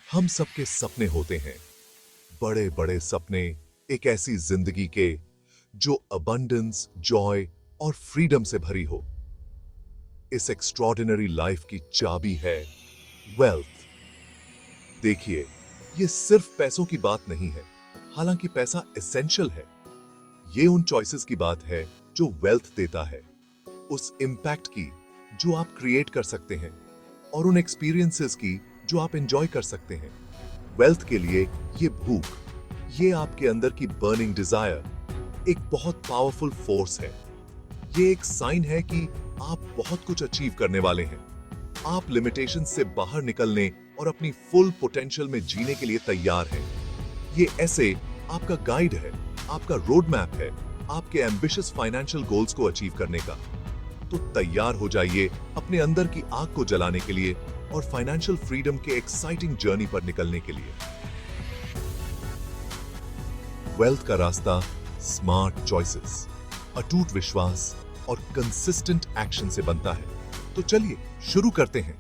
हम सबके सपने होते हैं, बड़े बड़े सपने, एक ऐसी जिंदगी के जो अबंडेंस, जॉय और फ्रीडम से भरी हो। इस एक्स्ट्रॉर्डिनरी लाइफ की चाबी है वेल्थ। देखिए, ये सिर्फ पैसों की बात नहीं है, हालांकि पैसा एसेंशियल है। ये उन चॉइसेस की बात है जो वेल्थ देता है, उस इम्पैक्ट की जो आप क्रिएट कर सकते हैं और उन एक्सपीरियंसेस की जो आप एंजॉय कर सकते हैं। वेल्थ के लिए ये भूख, ये आपके अंदर की बर्निंग डिजायर एक बहुत पावरफुल फोर्स है। ये एक साइन है कि आप बहुत कुछ अचीव करने वाले हैं। आप लिमिटेशन से बाहर निकलने और अपनी फुल पोटेंशियल में जीने के लिए तैयार हैं। ये ऐसे आपका गाइड है, आपका रोड मैप है आपके एम्बिशियस फाइनेंशियल गोल्स को अचीव करने का। तो तैयार हो जाइए अपने अंदर की आग को जलाने के लिए और फाइनेंशियल फ्रीडम के एक्साइटिंग जर्नी पर निकलने के लिए। वेल्थ का रास्ता स्मार्ट चॉइसेस, अटूट विश्वास और कंसिस्टेंट एक्शन से बनता है। तो चलिए शुरू करते हैं।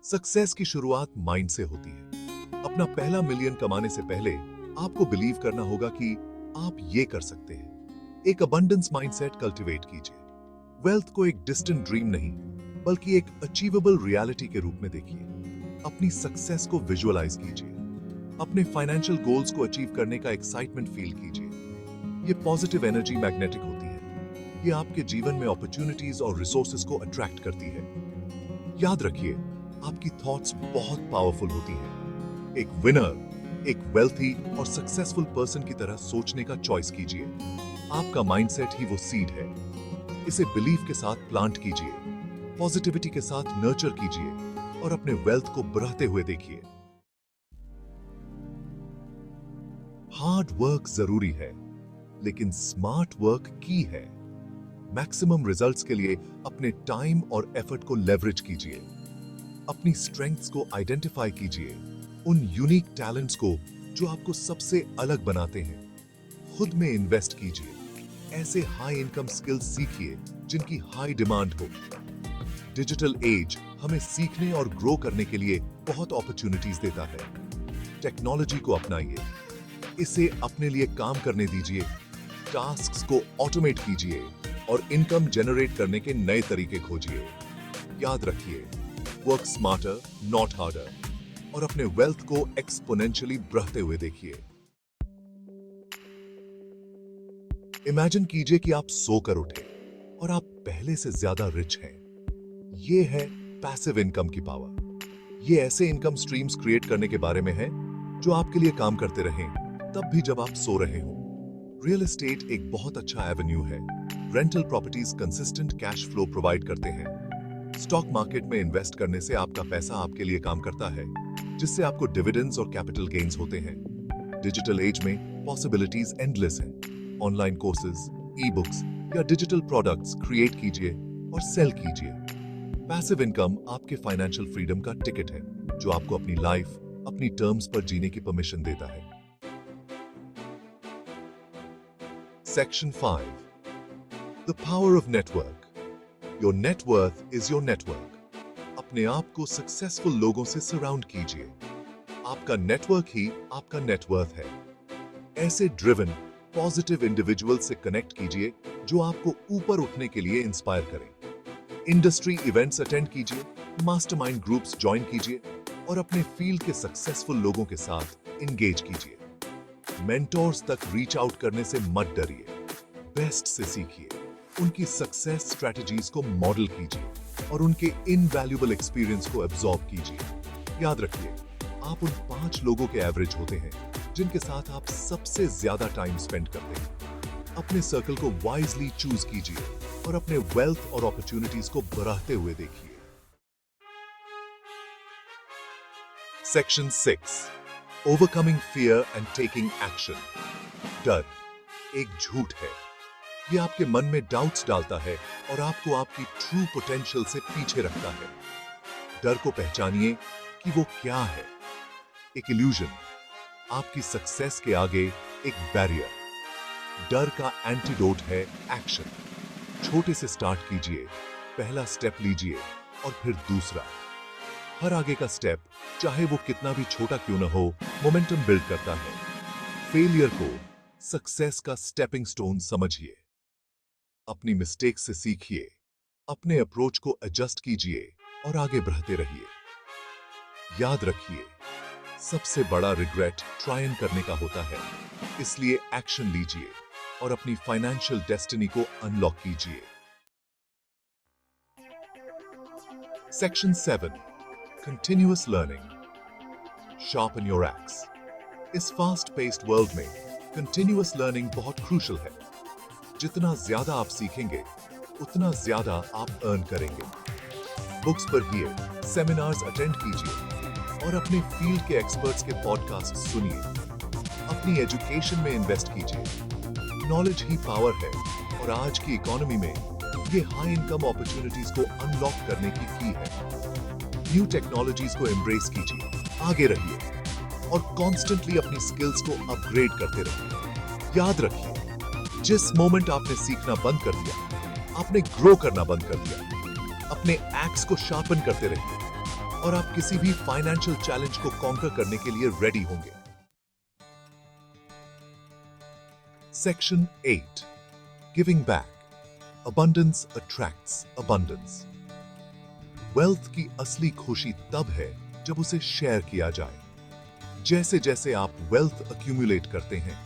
सक्सेस की शुरुआत माइंड से होती है। अपना पहला मिलियन कमाने से पहले आपको बिलीव करना होगा कि आप ये कर सकते हैं। एक अबंडेंस माइंडसेट कल्टीवेट कीजिए। वेल्थ को एक डिस्टेंट ड्रीम नहीं, बल्कि एक अचीवेबल रियलिटी के रूप में देखिए। अपनी सक्सेस को विजुअलाइज कीजिए। अपने फाइनेंशियल गोल्स को अचीव करने का एक्साइटमेंट फील कीजिए। ये पॉजिटिव एनर्जी मैग्नेटिक होती है। ये आपके जीवन में अपॉर्चुनिटीज और रिसोर्सेज को अट्रैक्ट करती है। याद रखिए, आपकी थॉट्स बहुत पावरफुल होती हैं। एक विनर, एक वेल्थी और सक्सेसफुल पर्सन की तरह सोचने का चॉइस कीजिए। आपका माइंडसेट ही वो सीड है। इसे बिलीफ के साथ प्लांट कीजिए, पॉजिटिविटी के साथ नर्चर कीजिए और अपने वेल्थ को बढ़ाते हुए देखिए। हार्ड वर्क जरूरी है, लेकिन स्मार्ट वर्क की है। मैक्सिमम रिजल्ट्स के लिए अपने टाइम और एफर्ट को लेवरेज कीजिए। अपनी स्ट्रेंथ्स को आइडेंटिफाई कीजिए, उन यूनिक टैलेंट्स को जो आपको सबसे अलग बनाते हैं। खुद में इन्वेस्ट कीजिए। ऐसे हाई इनकम स्किल्स सीखिए जिनकी हाई डिमांड हो। डिजिटल एज हमें सीखने और ग्रो करने के लिए बहुत अपॉर्चुनिटीज देता है। टेक्नोलॉजी को अपनाइए, इसे अपने लिए काम करने दीजिए। टास्क्स को ऑटोमेट कीजिए और इनकम जनरेट करने के नए तरीके खोजिए। याद रखिए, वर्क स्मार्टर नॉट हार्डर और अपने वेल्थ को एक्सपोनेंशियली बढ़ते हुए देखिए। इमेजिन कीजिए कि आप सोकर उठे और आप पहले से ज्यादा रिच हैं। ये है पैसिव इनकम की पावर। ये ऐसे इनकम स्ट्रीम्स क्रिएट करने के बारे में है जो आपके लिए काम करते रहें, तब भी जब आप सो रहे हो। रियल एस्टेट एक बहुत अच्छा एवेन्यू है। Rental properties consistent cash flow provide करते हैं। स्टॉक मार्केट में इन्वेस्ट करने से आपका पैसा आपके लिए काम करता है, जिससे आपको डिविडेंड्स और कैपिटल गेन्स होते हैं। डिजिटल एज में पॉसिबिलिटीज एंडलेस हैं। ऑनलाइन कोर्सेज, ई बुक्स या डिजिटल प्रोडक्ट्स क्रिएट कीजिए और सेल कीजिए। पैसिव इनकम आपके फाइनेंशियल फ्रीडम का टिकट है, जो आपको अपनी लाइफ अपनी टर्म्स पर जीने की परमिशन देता है। Section 5, the power of network. Your net worth is your network. अपने आप को सक्सेसफुल लोगों से सराउंड कीजिए। आपका नेटवर्क ही आपका नेटवर्थ है। ऐसे ड्रिवन पॉजिटिव इंडिविजुअल से कनेक्ट कीजिए जो आपको ऊपर उठने के लिए इंस्पायर करें। इंडस्ट्री इवेंट्स अटेंड कीजिए, मास्टरमाइंड ग्रुप्स ज्वाइन कीजिए और अपने फील्ड के सक्सेसफुल लोगों के साथ इंगेज कीजिए। मेंटोर्स तक रीच आउट करने से मत डरिए। बेस्ट से सीखिए, उनकी सक्सेस स्ट्रेटजीज को मॉडल कीजिए और उनके इनवैल्यूएबल एक्सपीरियंस को एब्जॉर्ब कीजिए। याद रखिए, आप उन 5 लोगों के एवरेज होते हैं जिनके साथ आप सबसे ज्यादा टाइम स्पेंड करते हैं। अपने सर्कल को वाइजली चूज कीजिए और अपने वेल्थ और अपॉर्चुनिटीज को बढ़ाते हुए देखिए। Section 6, overcoming fear and taking action. डर एक झूठ है। यह आपके मन में डाउट्स डालता है और आपको आपकी ट्रू पोटेंशियल से पीछे रखता है। डर को पहचानिए कि वो क्या है। एक इल्यूजन, आपकी सक्सेस के आगे एक बैरियर। डर का एंटीडोट है एक्शन। छोटे से स्टार्ट कीजिए, पहला स्टेप लीजिए और फिर दूसरा। हर आगे का स्टेप, चाहे वो कितना भी छोटा क्यों न हो, मोमेंटम बिल्ड करता है। फेलियर को सक्सेस का स्टेपिंग स्टोन समझिए। अपनी मिस्टेक से सीखिए, अपने अप्रोच को एडजस्ट कीजिए और आगे बढ़ते रहिए। याद रखिए, सबसे बड़ा रिग्रेट ट्राई करने का होता है, इसलिए एक्शन लीजिए और अपनी फाइनेंशियल डेस्टिनी को अनलॉक कीजिए। Section 7, continuous learning. Sharpen your x. इस फास्ट पेस्ड वर्ल्ड में कंटिन्यूअस लर्निंग बहुत क्रूशल है। जितना ज्यादा आप सीखेंगे, उतना ज्यादा आप अर्न करेंगे। बुक्स पढ़िए, सेमिनार्स अटेंड कीजिए और अपने फील्ड के एक्सपर्ट्स के पॉडकास्ट सुनिए। अपनी एजुकेशन में इन्वेस्ट कीजिए। नॉलेज ही पावर है और आज की इकोनॉमी में ये हाई इनकम अपॉर्चुनिटीज को अनलॉक करने की है। न्यू टेक्नोलॉजीज को एम्ब्रेस कीजिए, आगे रहिए और कॉन्स्टेंटली अपनी स्किल्स को अपग्रेड करते रहिए। याद रखिए, जिस मोमेंट आपने सीखना बंद कर दिया, आपने ग्रो करना बंद कर दिया। अपने एक्स को शार्पन करते रहिए और आप किसी भी फाइनेंशियल चैलेंज को कॉन्कर करने के लिए रेडी होंगे। Section 8, giving back. Abundance attracts abundance. Wealth की असली खुशी तब है जब उसे शेयर किया जाए। जैसे जैसे आप वेल्थ अक्यूमुलेट करते हैं,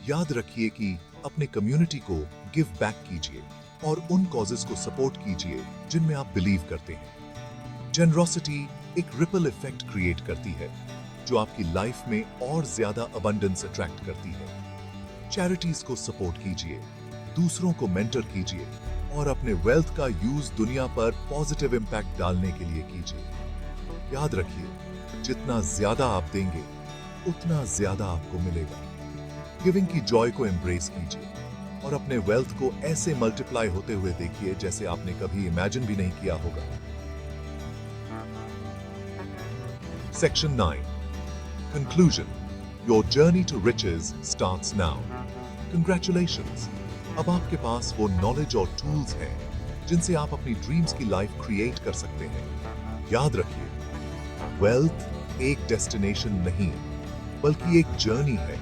याद रखिए कि अपने कम्युनिटी को गिव बैक कीजिए और उन कॉजेस को सपोर्ट कीजिए जिनमें आप बिलीव करते हैं। जेनरोसिटी एक रिपल इफेक्ट क्रिएट करती है जो आपकी लाइफ में और ज्यादा अबंडेंस अट्रैक्ट करती है। चैरिटीज को सपोर्ट कीजिए, दूसरों को मेंटर कीजिए और अपने वेल्थ का यूज दुनिया पर पॉजिटिव इंपैक्ट डालने के लिए कीजिए। याद रखिए, जितना ज्यादा आप देंगे, उतना ज्यादा आपको मिलेगा। गिविंग की जॉय को एम्ब्रेस कीजिए और अपने वेल्थ को ऐसे मल्टीप्लाई होते हुए देखिए जैसे आपने कभी इमेजिन भी नहीं किया होगा। Section 9, conclusion. Your journey to riches starts now. Congratulations, अब आपके पास वो नॉलेज और टूल्स हैं जिनसे आप अपनी ड्रीम्स की लाइफ क्रिएट कर सकते हैं। याद रखिए, वेल्थ एक डेस्टिनेशन नहीं बल्कि एक जर्नी है।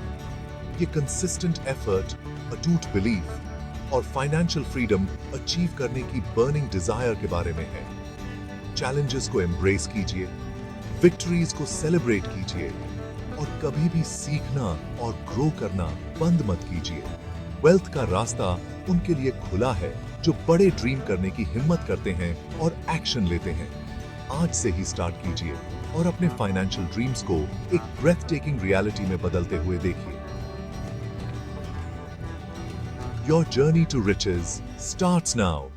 ये कंसिस्टेंट एफर्ट, अटूट बिलीफ और फाइनेंशियल फ्रीडम अचीव करने की बर्निंग डिजायर के बारे में है। चैलेंजेस को एम्ब्रेस कीजिए, विक्ट्रीज को सेलिब्रेट कीजिए और कभी भी सीखना और ग्रो करना बंद मत कीजिए। वेल्थ का रास्ता उनके लिए खुला है जो बड़े ड्रीम करने की हिम्मत करते हैं और एक्शन लेते हैं। आज से ही स्टार्ट कीजिए और अपने फाइनेंशियल ड्रीम्स को एक ब्रेथ टेकिंग रियलिटी में बदलते हुए देखिए। Your journey to riches starts now.